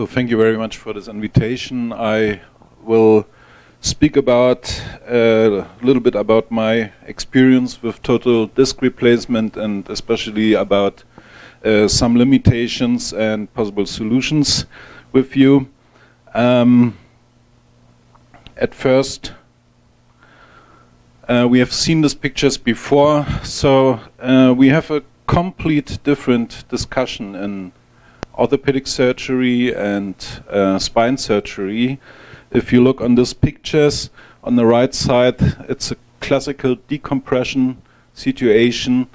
So thank you very much for this invitation. I will speak about a little bit about my experience with total disc replacement and especially about some limitations and possible solutions with you. At first, we have seen these pictures before, so we have a complete different discussion in orthopedic surgery and spine surgery. If you look on these pictures, on the right side, it's a classical decompression situation.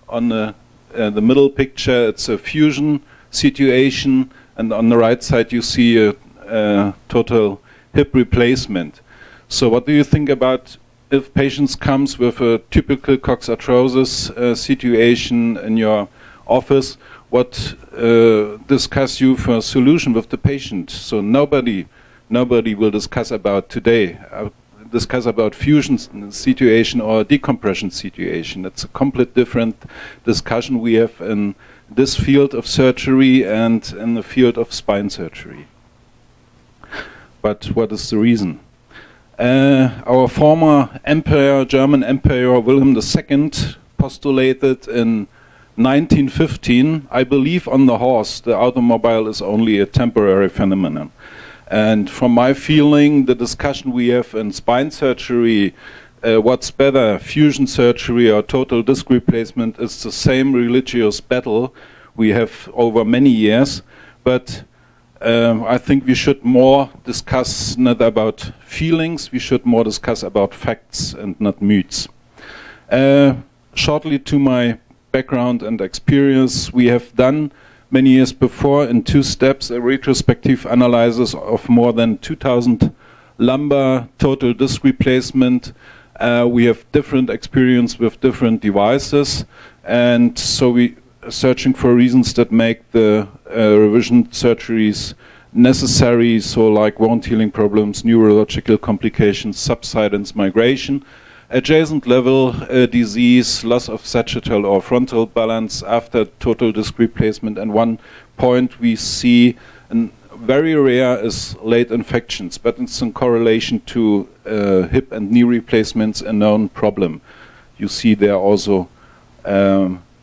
On the middle picture, it's a fusion situation, and on the right side, you see a total hip replacement. So what do you think about if patients comes with a typical coxarthrosis situation in your office? What discuss you for a solution with the patient? So nobody will discuss about today. Discuss about fusion situation or decompression situation. It's a complete different discussion we have in this field of surgery and in the field of spine surgery. But what is the reason? Our former emperor, German Emperor Wilhelm II, postulated in 1915, I believe on the horse, the automobile is only a temporary phenomenon. And from my feeling, the discussion we have in spine surgery, what's better, fusion surgery or total disc replacement, is the same religious battle we have over many years. But I think we should more discuss not about feelings, we should more discuss about facts and not myths. Shortly to my background and experience, we have done many years before in 2 steps a retrospective analysis of more than 2,000 lumbar total disc replacement. We have different experience with different devices, and so we are searching for reasons that make the revision surgeries necessary, so like wound healing problems, neurological complications, subsidence migration, adjacent level disease, loss of sagittal or frontal balance after total disc replacement, and one point we see very rare is late infections, but it's in correlation to hip and knee replacements, a known problem. You see there also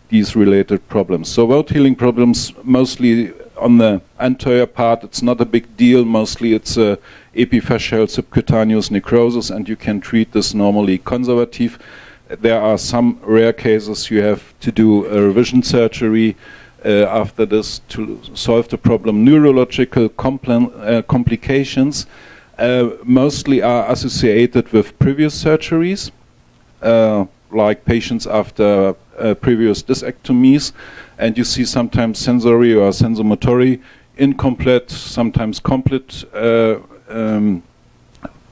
these related problems. So wound healing problems mostly on the anterior part, it's not a big deal. Mostly it's epiphyseal subcutaneous necrosis, and you can treat this normally conservative. There are some rare cases you have to do a revision surgery after this to solve the problem. Neurological complications mostly are associated with previous surgeries, like patients after previous discectomies, and you see sometimes sensory or sensomotory incomplete, sometimes complete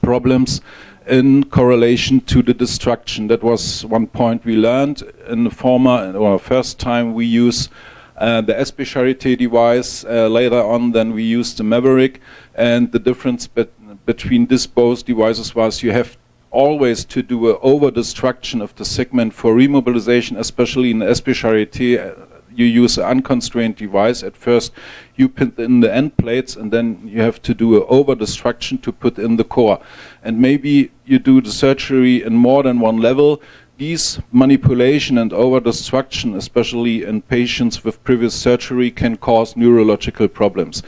problems in correlation to the destruction. That was one point we learned in the former or first time we use the SP Charité device. Later on then we used the Maverick, and the difference between these both devices was you have always to do an over-destruction of the segment for remobilization, especially in the SP Charité. You use an unconstrained device. At first you put in the end plates, and then you have to do an over-destruction to put in the core. And maybe you do the surgery in more than one level. These manipulation and over-destruction, especially in patients with previous surgery, can cause neurological problems.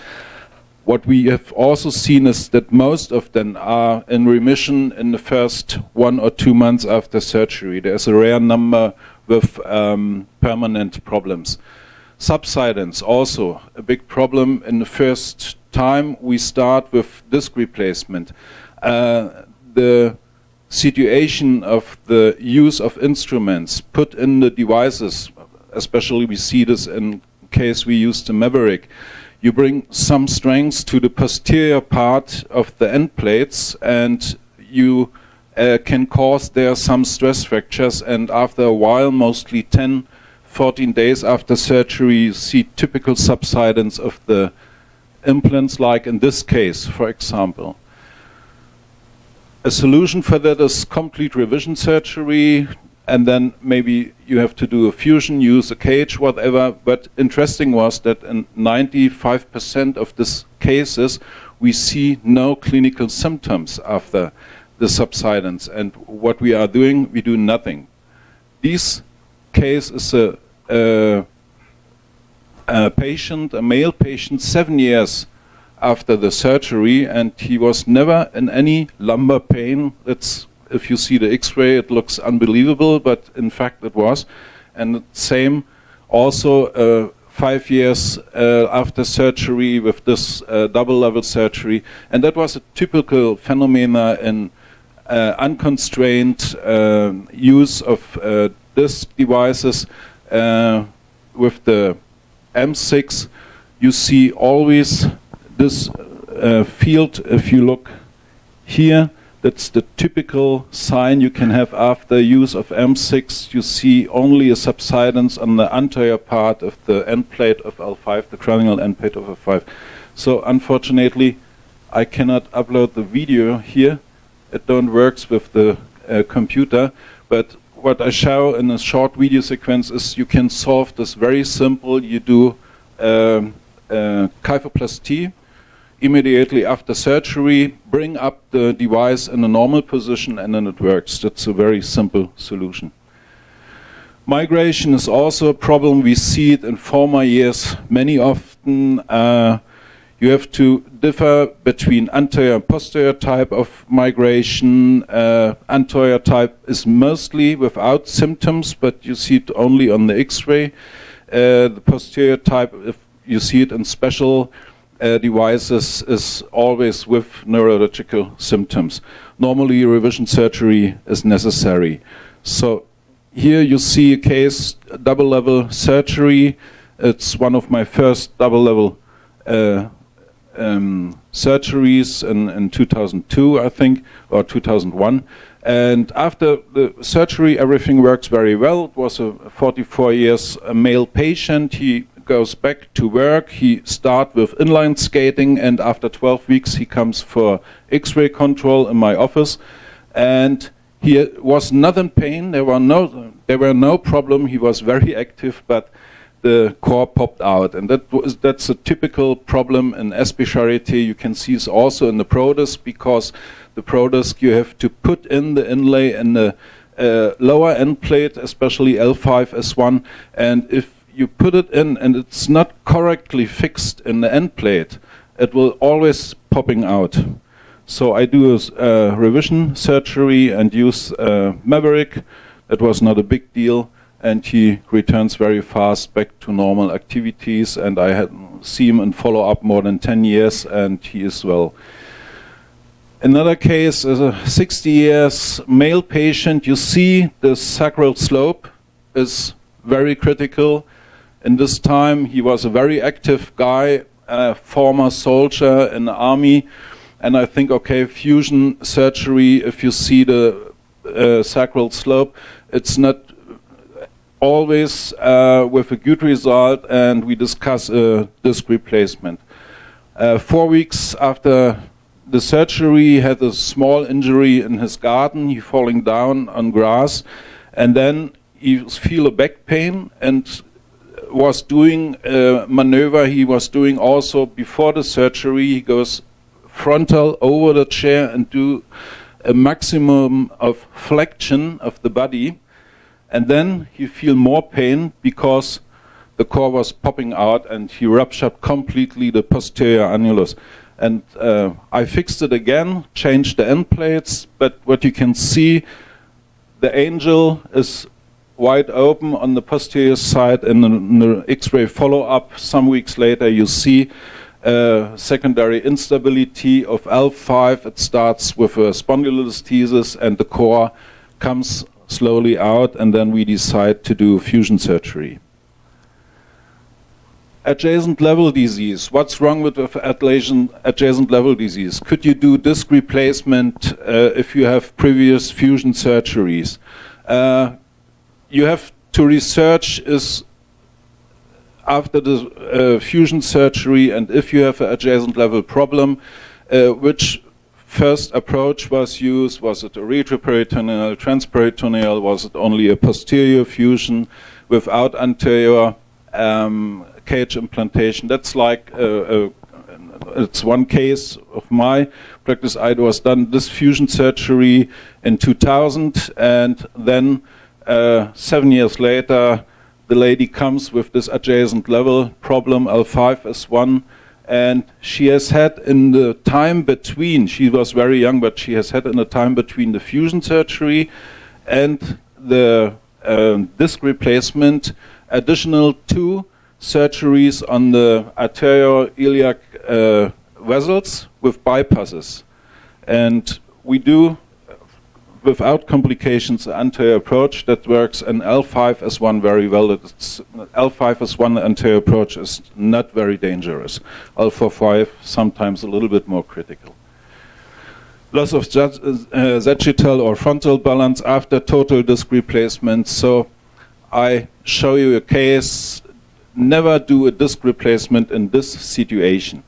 What we have also seen is that most of them are in remission in the first 1 or 2 months after surgery. There's a rare number with permanent problems. Subsidence, also a big problem. In the first time we start with disc replacement. The situation of the use of instruments put in the devices, especially we see this in case we use the Maverick. You bring some strength to the posterior part of the end plates, and you can cause there some stress fractures, and after a while, mostly 10-14 days after surgery, you see typical subsidence of the implants, like in this case, for example. A solution for that is complete revision surgery. and then maybe you have to do a fusion, use a cage, whatever. But interesting was that in 95% of these cases, we see no clinical symptoms after the subsidence. And what we are doing, we do nothing. This case is a patient, a male patient, 7 years after the surgery, and he was never in any lumbar pain. It's, if you see the X-ray, it looks unbelievable, but in fact it was. And the same also 5 years after surgery with this double-level surgery. And that was a typical phenomena in unconstrained use of these devices. With the M6, you see always this field. If you look here, that's the typical sign you can have after use of M6. You see only a subsidence on the anterior part of the end plate of L5, the cranial end plate of L5. So unfortunately, I cannot upload the video here. It don't works with the computer. But what I show in a short video sequence is you can solve this very simple. You do kyphoplasty immediately after surgery, bring up the device in a normal position, and then it works. That's a very simple solution. Migration is also a problem. We see it in former years many often. You have to differ between anterior and posterior type of migration. Anterior type is mostly without symptoms, but you see it only on the X-ray. The posterior type, if you see it in special devices, is always with neurological symptoms. Normally revision surgery is necessary. So here you see a case, double-level surgery. It's one of my first double-level surgeries in 2002, I think, or 2001. And after the surgery, everything works very well. It was a 44 years male patient. He goes back to work. He starts with inline skating, and after 12 weeks he comes for X-ray control in my office. And he was not in pain. There were no problem. He was very active, but the core popped out, and that's a typical problem in SP Charité. You can see it also in the ProDisc, because the ProDisc you have to put in the inlay in the lower end plate, especially L5 S1, and if you put it in and it's not correctly fixed in the end plate, it will always popping out. So I do a revision surgery and use Maverick. It was not a big deal, and he returns very fast back to normal activities, and I had seen him in follow-up more than 10 years, and he is well. Another case is a 60 years male patient. You see the sacral slope is very critical. In this time, he was a very active guy, a former soldier in the army, and I think, okay, fusion surgery, if you see the sacral slope, it's not always with a good result, and we discuss a disc replacement. 4 weeks after the surgery, he had a small injury in his garden. He falling down on grass, and then he feel a back pain and was doing a maneuver he was doing also before the surgery. He goes frontal over the chair and do a maximum of flexion of the body, and then he feel more pain because the core was popping out, and he ruptured completely the posterior annulus. And I fixed it again, changed the end plates, but what you can see, the angel is wide open on the posterior side. In the X-ray follow-up some weeks later, you see secondary instability of L5. It starts with a spondylolisthesis, and the core comes slowly out, and then we decide to do fusion surgery. Adjacent level disease. What's wrong with adjacent level disease? Could you do disc replacement if you have previous fusion surgeries? You have to research is after the fusion surgery, and if you have an adjacent level problem, which first approach was used? Was it a retroperitoneal, transperitoneal? Was it only a posterior fusion without anterior cage implantation? That's like it's one case of my practice. I was done this fusion surgery in 2000, and then 7 years later, the lady comes with this adjacent level problem, L5S1, and she has had in the time between, she was very young, but she has had in the time between the fusion surgery and the disc replacement, additional 2 surgeries on the arterioiliac vessels with bypasses. And we do, without complications, the anterior approach that works, and L5S1 very well. L5S1 anterior approach is not very dangerous. L45 sometimes a little bit more critical. Loss of sagittal or frontal balance after total disc replacement. So I show you a case. Never do a disc replacement in this situation.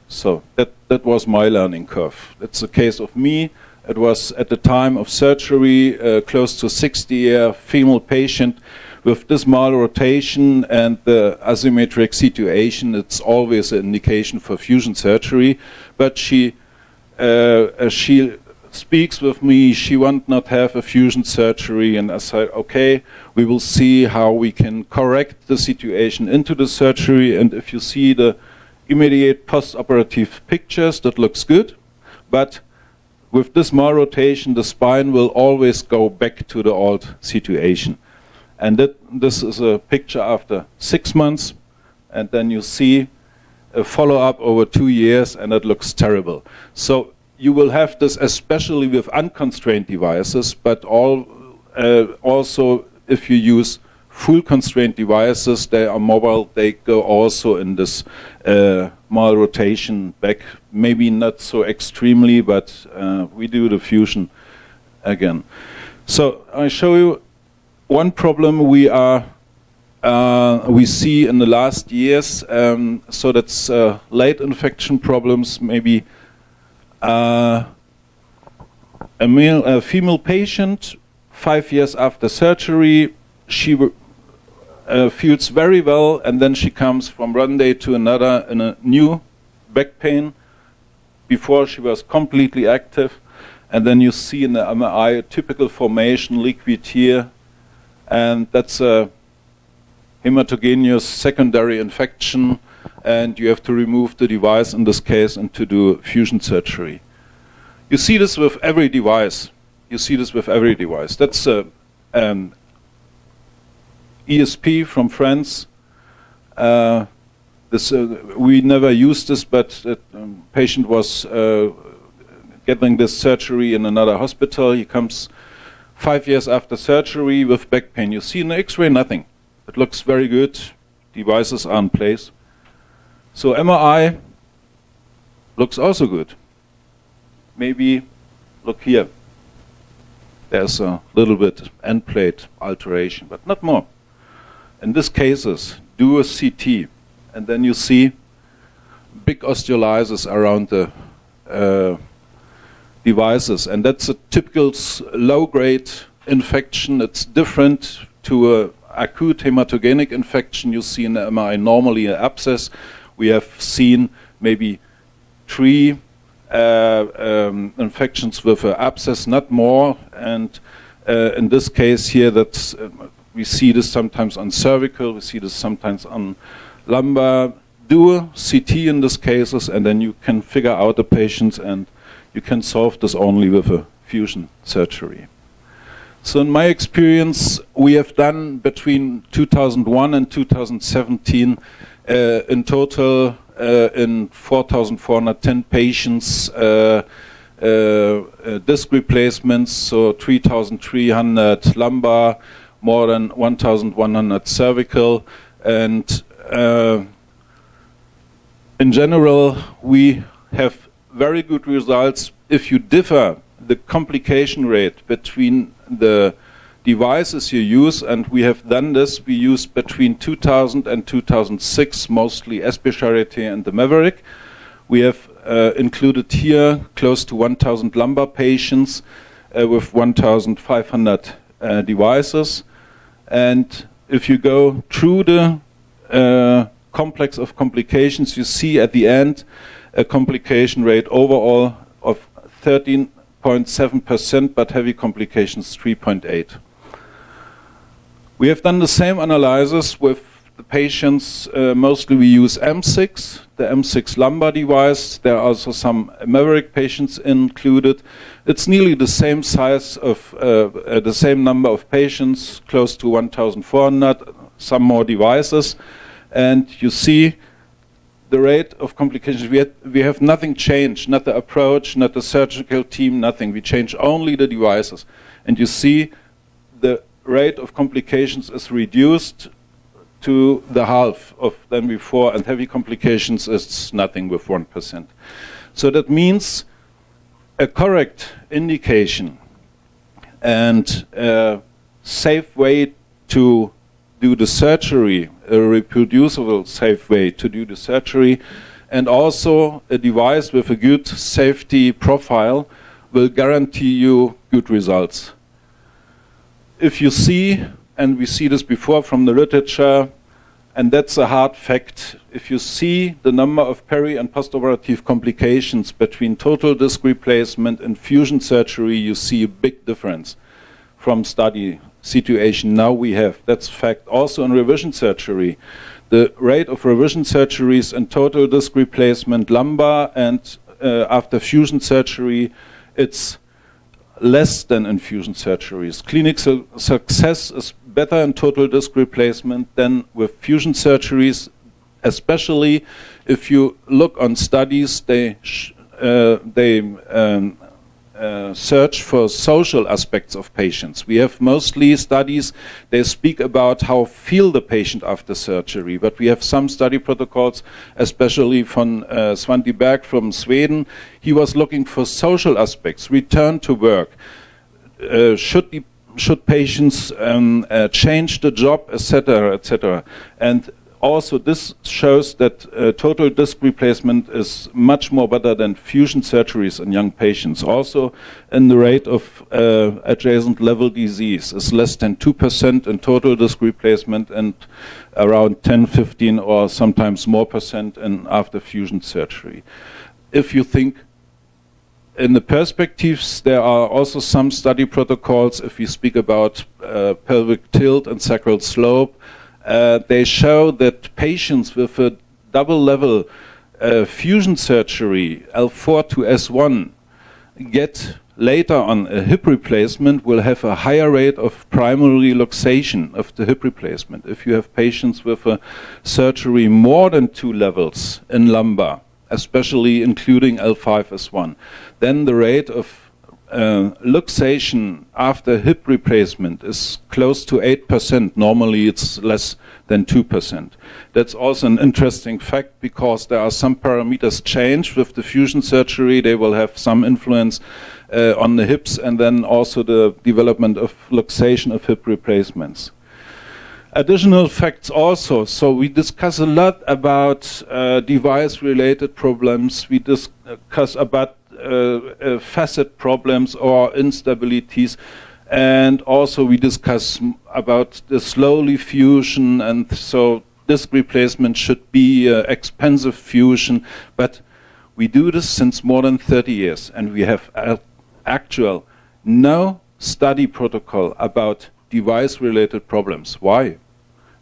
So that was my learning curve. It's a case of me. It was at the time of surgery, close to 60-year female patient with this malrotation and the asymmetric situation. It's always an indication for fusion surgery. But she speaks with me. She wants not have a fusion surgery, and I said, okay, we will see how we can correct the situation into the surgery. And if you see the immediate post-operative pictures, that looks good. But with this malrotation, the spine will always go back to the old situation. And this is a picture after 6 months, and then you see a follow-up over 2 years, and it looks terrible. So you will have this especially with unconstrained devices, but also if you use full constrained devices, they are mobile, they go also in this malrotation back. Maybe not so extremely, but we do the fusion again. So I show you one problem we see in the last years. So that's late infection problems. Maybe a female patient, 5 years after surgery, she feels very well, and then she comes from one day to another in a new back pain. Before she was completely active, and then you see in the MRI a typical formation, liquid here, and that's a hematogenous secondary infection, and you have to remove the device in this case and to do fusion surgery. You see this with every device. You see this with every device. That's ESP from France. We never used this, but the patient was getting this surgery in another hospital. He comes 5 years after surgery with back pain. You see in the X-ray nothing. It looks very good. Devices are in place. So MRI looks also good. Maybe look here. There's a little bit end plate alteration, but not more. In these cases, do a CT, and then you see big osteolysis around the devices, and that's a typical low-grade infection. It's different to an acute hematogenic infection you see in the MRI, normally an abscess. We have seen maybe 3 infections with an abscess, not more, and in this case here, that's we see this sometimes on cervical, we see this sometimes on lumbar. Do a CT in these cases, and then you can figure out the patients, and you can solve this only with a fusion surgery. So in my experience, we have done between 2001 and 2017 in total in 4,410 patients disc replacements, so 3,300 lumbar, more than 1,100 cervical, and in general we have very good results if you differ the complication rate between the devices you use, and we have done this. We used between 2000 and 2006 mostly SP Charité and the Maverick. We have included here close to 1,000 lumbar patients with 1,500 devices. And if you go through the complex of complications, you see at the end a complication rate overall of 13.7%, but heavy complications 3.8%. We have done the same analysis with the patients. Mostly we use M6, the M6 lumbar device. There are also some Maverick patients included. It's nearly the same size of the same number of patients, close to 1,400, some more devices. And you see the rate of complications. We have nothing changed, not the approach, not the surgical team, nothing. We change only the devices. And you see the rate of complications is reduced to the half of than before, and heavy complications is nothing with 1%. So that means a correct indication and a safe way to do the surgery, a reproducible safe way to do the surgery, and also a device with a good safety profile will guarantee you good results. If you see, and we see this before from the literature, and that's a hard fact, if you see the number of peri- and postoperative complications between total disc replacement and fusion surgery, you see a big difference from study situation now we have. That's fact. Also in revision surgery, the rate of revision surgeries and total disc replacement lumbar and after fusion surgery, it's less than in fusion surgeries. Clinical success is better in total disc replacement than with fusion surgeries, especially if you look on studies, they search for social aspects of patients. We have mostly studies, they speak about how feel the patient after surgery, but we have some study protocols, especially from Svante Berg from Sweden. He was looking for social aspects, return to work, should patients change the job, etc., etc. And also this shows that total disc replacement is much more better than fusion surgeries in young patients. Also in the rate of adjacent level disease is less than 2% in total disc replacement and around 10, 15 or sometimes more percent in after fusion surgery. If you think in the perspectives, there are also some study protocols. If we speak about pelvic tilt and sacral slope, they show that patients with a double level fusion surgery, L4 to S1, get later on a hip replacement will have a higher rate of primary luxation of the hip replacement. If you have patients with a surgery more than 2 levels in lumbar, especially including L5 S1, then the rate of luxation after hip replacement is close to 8%. Normally it's less than 2%. That's also an interesting fact because there are some parameters changed with the fusion surgery. They will have some influence on the hips and then also the development of luxation of hip replacements. Additional facts also. So we discuss a lot about device-related problems. We discuss about facet problems or instabilities, and also we discuss about the slowly fusion, and so disc replacement should be expensive fusion, but we do this since more than 30 years and we have actual no study protocol about device-related problems. Why?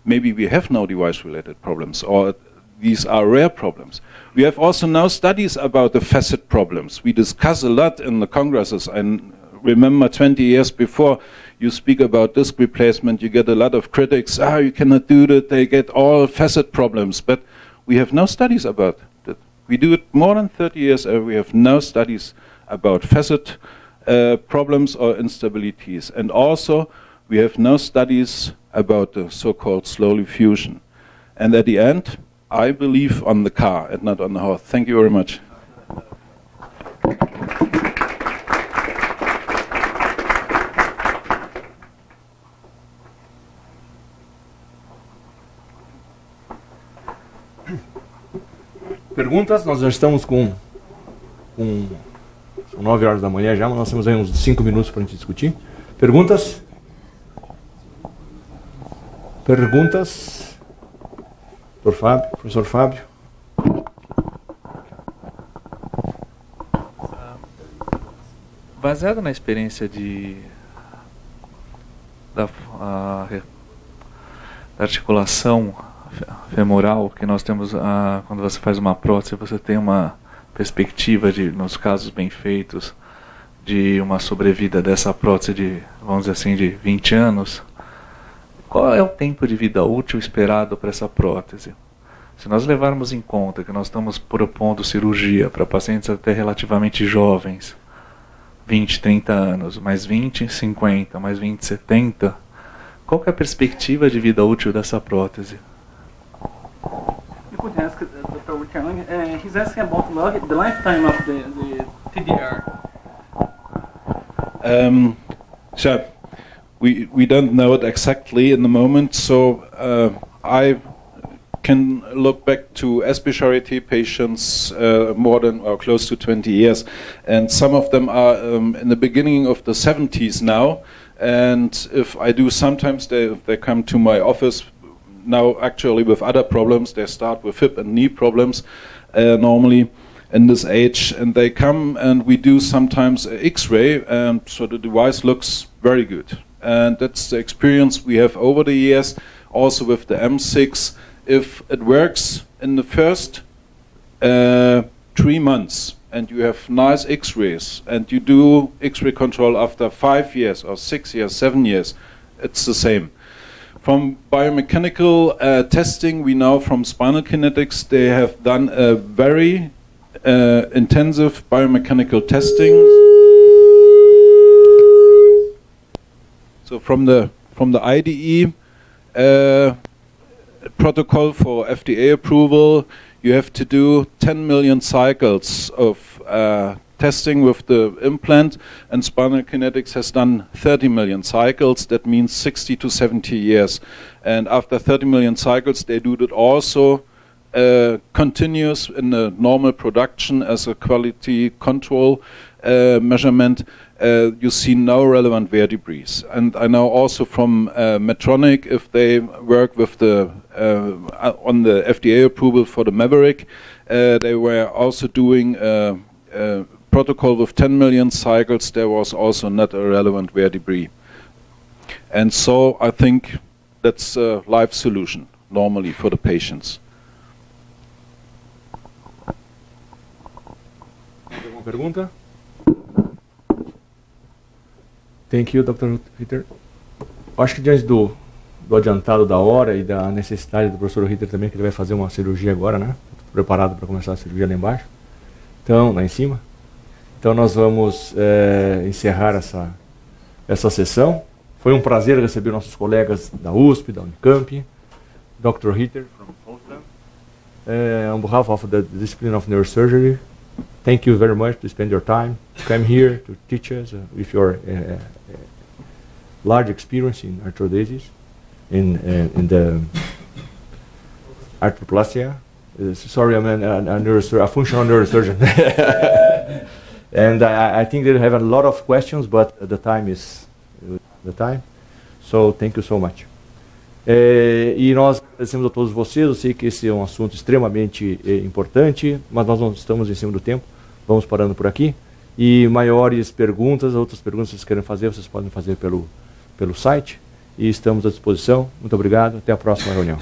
Maybe we have no device-related problems, or these are rare problems. We have also no studies about the facet problems. We discuss a lot in the congresses. I remember 20 years before you speak about disc replacement, you get a lot of critics. You cannot do that. They get all facet problems. But we have no studies about that. We do it more than 30 years and we have no studies about facet problems or instabilities. And also we have no studies about the so-called slowly fusion. And at the end, I believe on the car and not on the horse. Thank you very much. Perguntas? Nós já estamos com São 9 horas da manhã já, mas nós temos aí uns 5 minutos para a gente discutir. Perguntas? Perguntas? Professor Fábio? Baseado na experiência da articulação femoral que nós temos, quando você faz uma prótese, você tem uma perspectiva nos casos bem feitos, de uma sobrevida dessa prótese de, vamos dizer assim, de 20 anos. Qual é o tempo de vida útil esperado para essa prótese? Se nós levarmos em conta que nós estamos propondo cirurgia para pacientes até relativamente jovens, 20, 30 anos, mais 20, 50, mais 20, 70, qual que é a perspectiva de vida útil dessa prótese? You could ask Dr. Wickerling. He's asking about the lifetime of the TDR. So we don't know it exactly in the moment, so I can look back to specialty patients more than or close to 20 years, and some of them are in the beginning of the 70s now, and if I do sometimes they come to my office now actually with other problems. They start with hip and knee problems normally in this age, and they come and we do sometimes X-ray, and so the device looks very good, and that's the experience we have over the years also with the M6. If it works in the first 3 months and you have nice X-rays and you do X-ray control after 5 years or 6 years, 7 years, it's the same. From biomechanical testing, we know from spinal kinetics they have done a very intensive biomechanical testing. So from the IDE protocol for FDA approval, you have to do 10 million cycles of testing with the implant, and spinal kinetics has done 30 million cycles. That means 60 to 70 years. And after 30 million cycles, they do that also continuous in the normal production as a quality control measurement. You see no relevant wear debris. And I know also from Medtronic, if they work with the on the FDA approval for the Maverick, they were also doing protocol with 10 million cycles. There was also not a relevant wear debris. And so I think that's a life solution normally for the patients. Alguma pergunta? Thank you, Dr. Ritter. Acho que diante do adiantado da hora e da necessidade do professor Ritter também, que ele vai fazer uma cirurgia agora, né? Tô preparado para começar a cirurgia lá embaixo. Então, lá em cima. Então nós vamos encerrar essa sessão. Foi um prazer receber nossos colegas da USP, da Unicamp, Dr. Ritter from Paulista. On behalf of the Discipline of Neurosurgery, thank you very much to spend your time, to come here to teach us with your large experience in arthrodesis, in the arthroplastia. Sorry, I'm a functional neurosurgeon. And I think they have a lot of questions, but the time is the time. So thank you so much. E nós agradecemos a todos vocês. Eu sei que esse é um assunto extremamente importante, mas nós não estamos em cima do tempo. Vamos parando por aqui. E maiores perguntas, outras perguntas que vocês querem fazer, vocês podem fazer pelo site. E estamos à disposição. Muito obrigado. Até a próxima reunião.